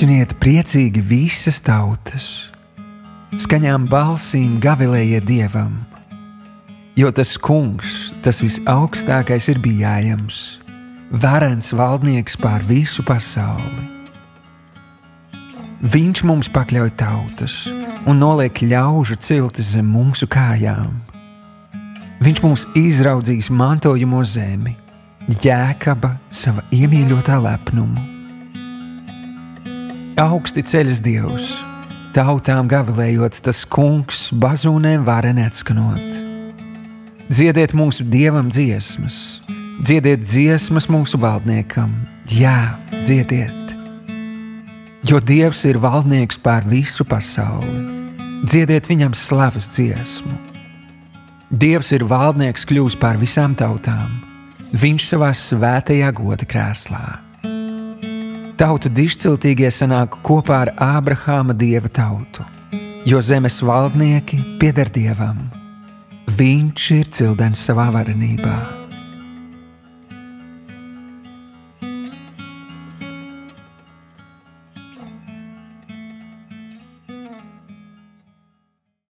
Klikšķiniet priecīgi visas tautas, skaņām balsīm gavilējiet Dievam, jo tas kungs, tas visaugstākais ir bijājams, varens valdnieks pār visu pasauli. Viņš mums pakļauj tautas un noliek ļaužu ciltis zem mūsu kājām. Viņš mums izraudzīs mantojamo zemi, Jēkaba sava iemīļotā lepnumu. Augsti ceļas Dievs, tautām gavilējot tas kungs, bazūnēm varen atskanot. Dziediet mūsu Dievam dziesmas, dziediet dziesmas mūsu valdniekam, jā, dziediet. Jo Dievs ir valdnieks pār visu pasauli, dziediet viņam slavas dziesmu. Dievs ir valdnieks kļūs pār visām tautām, viņš savā svētajā goda krēslā. Tautu dižciltīgie sanāk kopā ar Ābrahāma Dieva tautu, jo zemes valdnieki pieder Dievam. Viņš ir cildens savā varenībā.